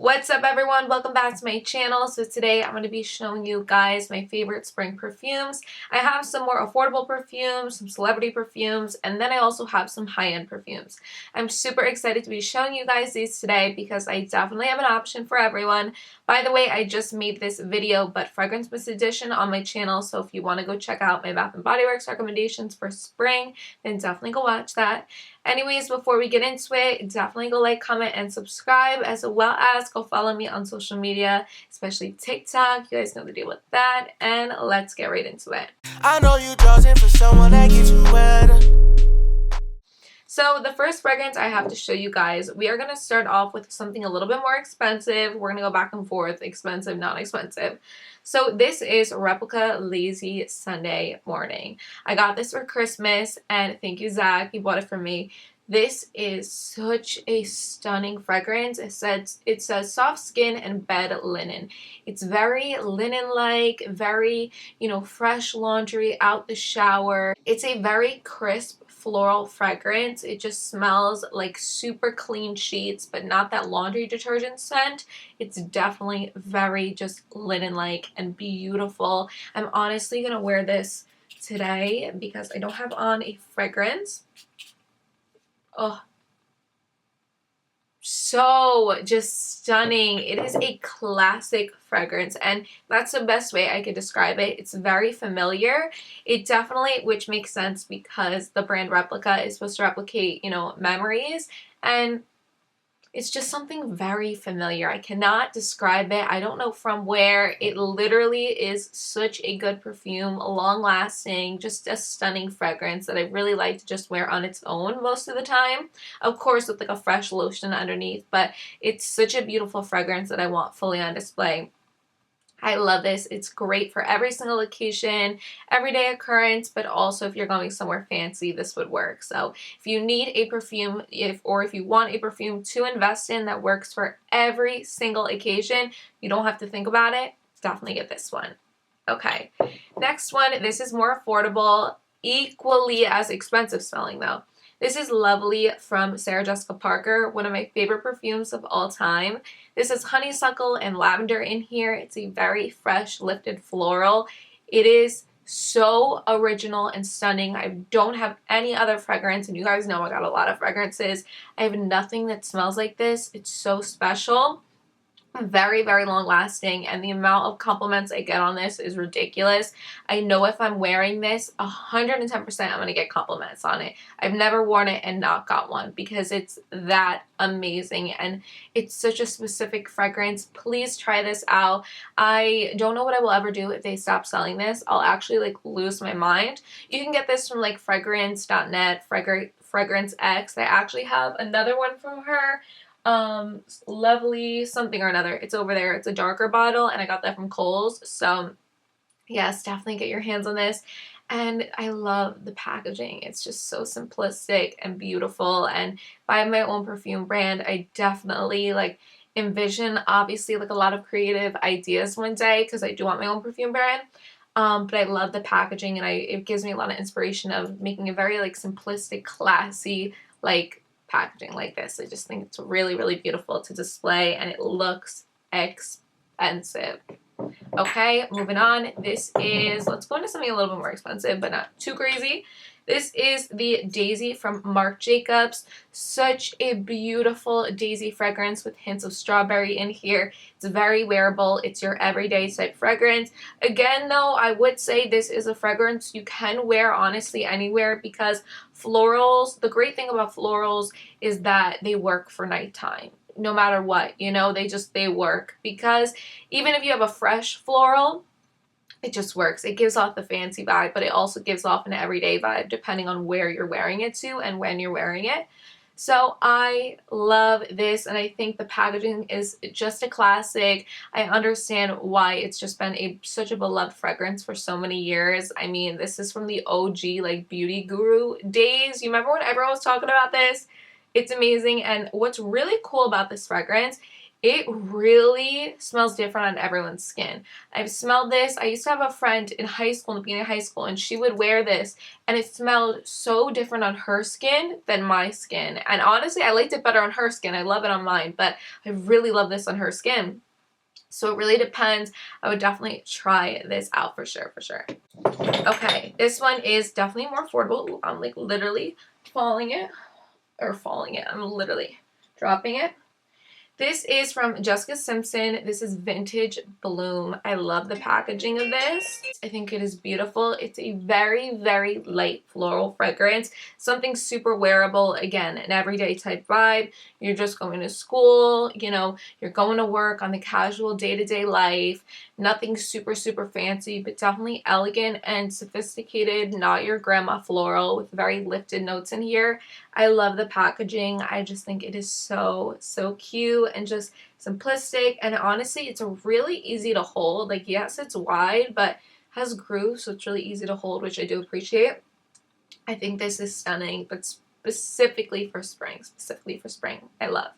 What's up everyone? Welcome back to my channel. So today I'm going to be showing you guys my favorite spring perfumes. I have some more affordable perfumes, some celebrity perfumes, and then I also have some high-end perfumes. I'm super excited to be showing you guys these today because I definitely have an option for everyone. By the way, I just made this video but fragrance miss edition on my channel, so if you want to go check out my Bath & Body Works recommendations for spring, then definitely go watch that. Anyways, before we get into it, definitely go like, comment, and subscribe, as well as go follow me on social media, especially TikTok. You guys know the deal with that, and let's get right into it. I know you chosen for someone that gets you wetter. So the first fragrance I have to show you guys, we are going to start off with something a little bit more expensive. We're going to go back and forth, expensive, not expensive. So this is Replica Lazy Sunday Morning. I got this for Christmas, and thank you, Zach. He bought it for me. This is such a stunning fragrance. It says soft skin and bed linen. It's very linen-like, very, fresh laundry out the shower. It's a very crisp floral fragrance. It just smells like super clean sheets, but not that laundry detergent scent. It's definitely very just linen-like and beautiful. I'm honestly gonna wear this today because I don't have on a fragrance. Oh, so just stunning. It is a classic fragrance, and that's the best way I could describe it. It's very familiar. It definitely, which makes sense because the brand Replica is supposed to replicate, memories, and it's just something very familiar. I cannot describe it. I don't know from where. It literally is such a good perfume, long lasting, just a stunning fragrance that I really like to just wear on its own most of the time. Of course, with like a fresh lotion underneath, but it's such a beautiful fragrance that I want fully on display. I love this. It's great for every single occasion, everyday occurrence, but also if you're going somewhere fancy, this would work. So if you need a perfume, if you want a perfume to invest in that works for every single occasion, you don't have to think about it, definitely get this one. Okay, next one. This is more affordable, equally as expensive smelling though. This is Lovely from Sarah Jessica Parker, one of my favorite perfumes of all time. This is honeysuckle and lavender in here. It's a very fresh, lifted floral. It is so original and stunning. I don't have any other fragrance, and you guys know I got a lot of fragrances. I have nothing that smells like this. It's so special. Very, very long lasting, and the amount of compliments I get on this is ridiculous. I know if I'm wearing this 110% I'm going to get compliments on it. I've never worn it and not got one because it's that amazing, and it's such a specific fragrance. Please try this out. I don't know what I will ever do if they stop selling this. I'll actually lose my mind. You can get this from fragrance.net, Fragrance X. I actually have another one from her, Lovely something or another. It's over there. It's a darker bottle, and I got that from Kohl's. So yes, definitely get your hands on this. And I love the packaging. It's just so simplistic and beautiful. And if I have my own perfume brand, I definitely envision obviously a lot of creative ideas one day, because I do want my own perfume brand. But I love the packaging, and it gives me a lot of inspiration of making a very simplistic, classy packaging like this. I just think it's really, really beautiful to display, and it looks expensive. Okay, moving on. This is, let's go into something a little bit more expensive, but not too crazy. This is the Daisy from Marc Jacobs. Such a beautiful daisy fragrance with hints of strawberry in here. It's very wearable. It's your everyday type fragrance. Again, though, I would say this is a fragrance you can wear honestly anywhere, because florals, the great thing about florals is that they work for nighttime. No matter what, they work, because even if you have a fresh floral, it just works. It gives off the fancy vibe, but it also gives off an everyday vibe depending on where you're wearing it to and when you're wearing it. So I love this, and I think the packaging is just a classic. I understand why it's just been such a beloved fragrance for so many years. I mean, this is from the OG beauty guru days. You remember when everyone was talking about this? It's amazing, and what's really cool about this fragrance it really smells different on everyone's skin. I've smelled this. I used to have a friend in high school, in the beginning of high school, and she would wear this, and it smelled so different on her skin than my skin. And honestly, I liked it better on her skin. I love it on mine, but I really love this on her skin. So it really depends. I would definitely try this out for sure, for sure. Okay, this one is definitely more affordable. Ooh, I'm like literally falling it. I'm literally dropping it. This is from Jessica Simpson. This is Vintage Bloom. I love the packaging of this. I think it is beautiful. It's a very, very light floral fragrance. Something super wearable. Again, an everyday type vibe. You're just going to school, you know, you're going to work on the casual day-to-day life. Nothing super, super fancy, but definitely elegant and sophisticated. Not your grandma floral with very lifted notes in here. I love the packaging. I just think it is so, so cute and just simplistic. And honestly, it's a really easy to hold. Like, yes, it's wide, but has grooves, so it's really easy to hold, which I do appreciate. I think this is stunning, but specifically for spring. I love.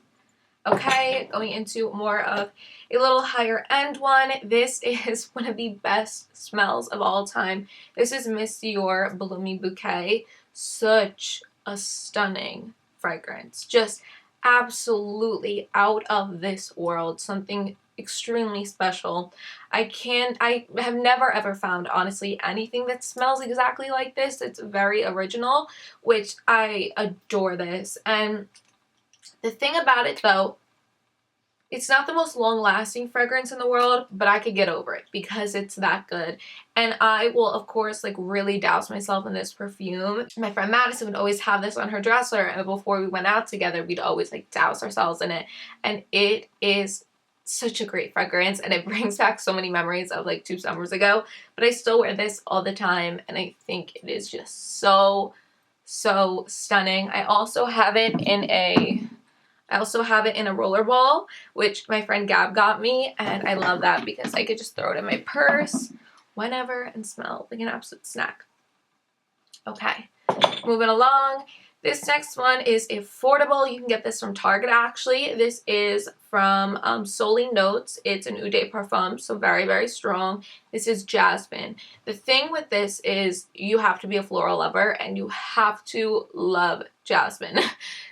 Okay, going into more of a little higher end one. This is one of the best smells of all time. This is Miss Dior Bloomy Bouquet. Such a stunning fragrance. Just absolutely out of this world. Something extremely special. I have never ever found, honestly, anything that smells exactly like this. It's very original, which I adore this. And the thing about it, though, it's not the most long-lasting fragrance in the world, but I could get over it because it's that good. And I will, of course, like really douse myself in this perfume. My friend Madison would always have this on her dresser, and before we went out together, we'd always like douse ourselves in it. And it is such a great fragrance, and it brings back so many memories of like 2 summers ago. But I still wear this all the time, and I think it is just so, so stunning. I also have it in a rollerball, which my friend Gab got me, and I love that because I could just throw it in my purse whenever and smell like an absolute snack. Okay, moving along. This next one is affordable. You can get this from Target, actually. This is from Solinotes. It's an Eau de Parfum, so very, very strong. This is Jasmine. The thing with this is you have to be a floral lover, and you have to love Jasmine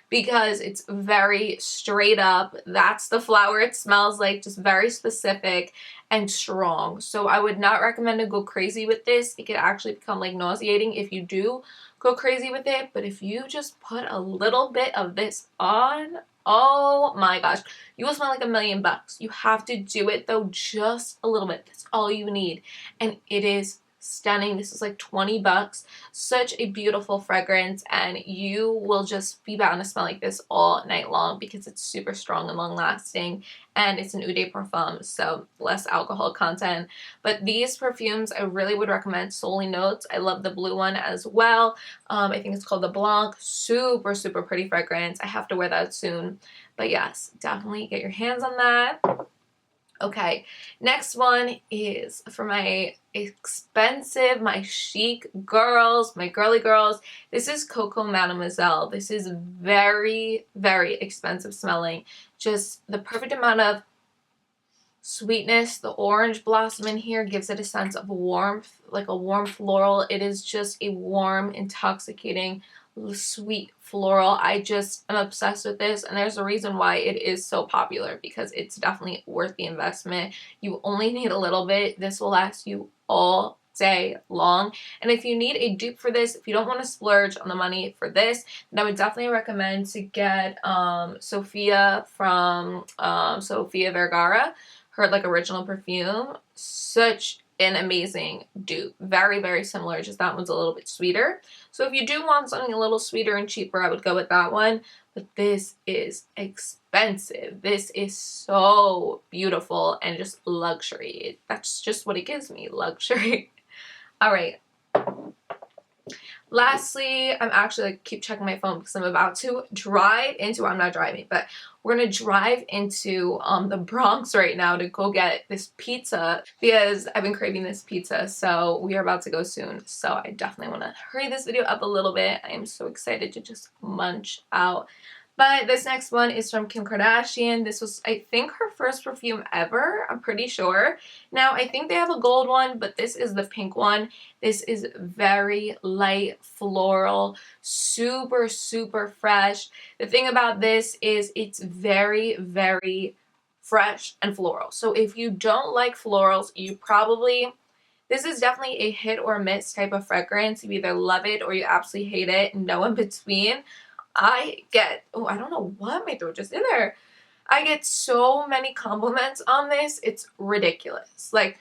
because it's very straight up. That's the flower it smells like, just very specific and strong. So I would not recommend to go crazy with this. It could actually become like nauseating if you do go crazy with it. But if you just put a little bit of this on, oh my gosh, you will smell like $1,000,000. You have to do it though, just a little bit. That's all you need. And it is stunning. This is like 20 bucks. Such a beautiful fragrance, and you will just be bound to smell like this all night long because it's super strong and long lasting, and it's an Eau de Parfum, so less alcohol content. But these perfumes I really would recommend. Solinotes, I love the blue one as well. I think it's called the Blanc. Super, super pretty fragrance. I have to wear that soon. But yes, definitely get your hands on that. Okay, next one is for my expensive, my chic girls, my girly girls. This is Coco Mademoiselle. This is very, very expensive smelling. Just the perfect amount of sweetness. The orange blossom in here gives it a sense of warmth, like a warm floral. It is just a warm, intoxicating, sweet floral. I just am obsessed with this, and there's a reason why it is so popular, because it's definitely worth the investment. You only need a little bit. This will last you all day long. And if you need a dupe for this, if you don't want to splurge on the money for this, then I would definitely recommend to get Sofia from Sofia Vergara, her like original perfume. Such an amazing dupe. Very, very similar, just that one's a little bit sweeter. So if you do want something a little sweeter and cheaper, I would go with that one. But this is expensive. This is so beautiful and just luxury. That's just what it gives me, luxury. All right. Lastly, I'm actually like, keep checking my phone because I'm about to drive into, I'm not driving, but we're going to drive into the Bronx right now to go get this pizza because I've been craving this pizza. So we are about to go soon. So I definitely want to hurry this video up a little bit. I am so excited to just munch out But this next one is from Kim Kardashian. This was, I think, her first perfume ever. I'm pretty sure. Now, I think they have a gold one, but this is the pink one. This is very light, floral, super, super fresh. The thing about this is it's very, very fresh and floral. So if you don't like florals, you probably... This is definitely a hit or miss type of fragrance. You either love it or you absolutely hate it. No in between. I get, oh, I don't know what my throat just did there. I get so many compliments on this. It's ridiculous. Like,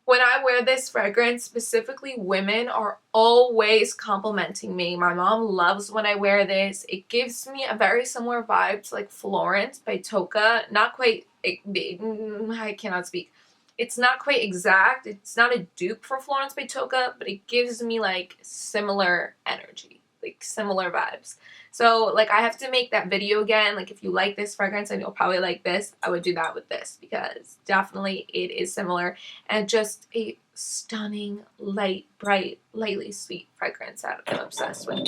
when I wear this fragrance, specifically women are always complimenting me. My mom loves when I wear this. It gives me a very similar vibe to like Florence by Tocca. Not quite, I cannot speak. It's not quite exact. It's not a dupe for Florence by Tocca, but it gives me like similar energy, like similar vibes. So like I have to make that video again. Like if you like this fragrance and you'll probably like this, I would do that with this because definitely it is similar and just a stunning, light, bright, lightly sweet fragrance that I'm obsessed with.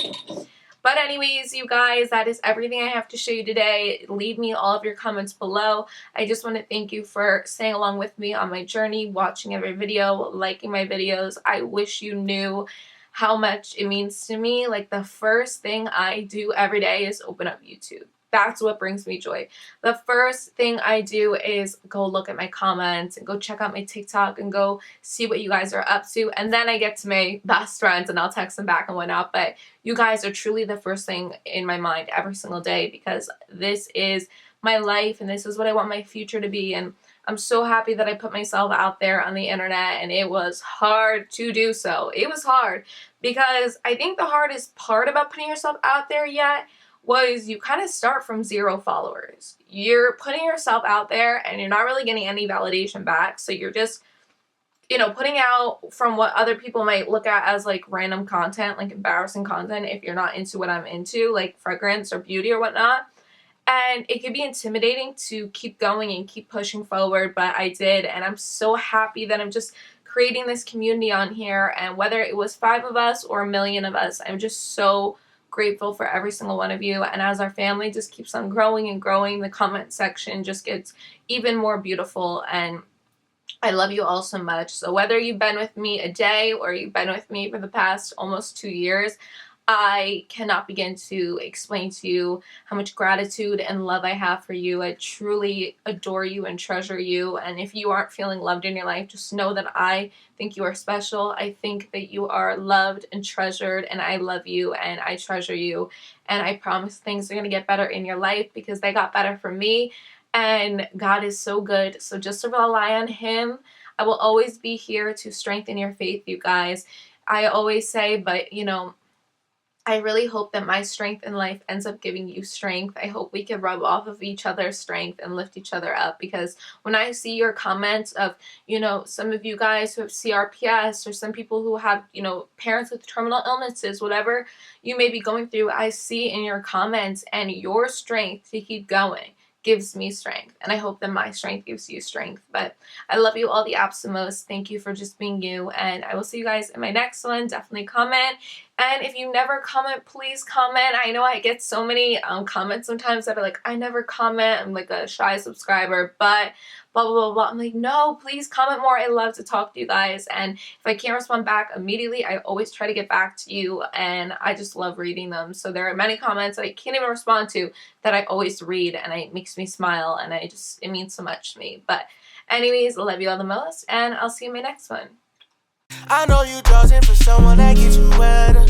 But anyways, you guys, that is everything I have to show you today. Leave me all of your comments below. I just want to thank you for staying along with me on my journey, watching every video, liking my videos. I wish you knew how much it means to me. Like the first thing I do every day is open up YouTube. That's what brings me joy. The first thing I do is go look at my comments and go check out my TikTok and go see what you guys are up to. And then I get to my best friends and I'll text them back and whatnot. But you guys are truly the first thing in my mind every single day because this is my life and this is what I want my future to be. And I'm so happy that I put myself out there on the internet, and it was hard to do so. It was hard because I think the hardest part about putting yourself out there yet was you kind of start from 0 followers. You're putting yourself out there and you're not really getting any validation back. So you're just, you know, putting out from what other people might look at as like random content, like embarrassing content if you're not into what I'm into, like fragrance or beauty or whatnot. And it could be intimidating to keep going and keep pushing forward, but I did. And I'm so happy that I'm just creating this community on here. And whether it was 5 of us or 1 million of us, I'm just so grateful for every single one of you. And as our family just keeps on growing and growing, the comment section just gets even more beautiful. And I love you all so much. So whether you've been with me a day or you've been with me for the past almost 2 years, I cannot begin to explain to you how much gratitude and love I have for you. I truly adore you and treasure you. And if you aren't feeling loved in your life, just know that I think you are special. I think that you are loved and treasured, and I love you and I treasure you. And I promise things are going to get better in your life because they got better for me. And God is so good. So just to rely on Him. I will always be here to strengthen your faith, you guys. I always say, but you know, I really hope that my strength in life ends up giving you strength. I hope we can rub off of each other's strength and lift each other up, because when I see your comments of, you know, some of you guys who have CRPS or some people who have, you know, parents with terminal illnesses, whatever you may be going through, I see in your comments, and your strength to keep going gives me strength, and I hope that my strength gives you strength. But I love you all the absolute most. Thank you for just being you, and I will see you guys in my next one. Definitely comment, and if you never comment, please comment. I know I get so many comments sometimes that are like, I never comment, I'm like a shy subscriber, but blah blah blah blah. I'm like, no, please comment more. I love to talk to you guys, and if I can't respond back immediately, I always try to get back to you, and I just love reading them. So there are many comments that I can't even respond to that I always read, and it makes me smile, and it means so much to me. But anyways, I love you all the most, and I'll see you in my next one. I know you chosen for someone that gets you wetter.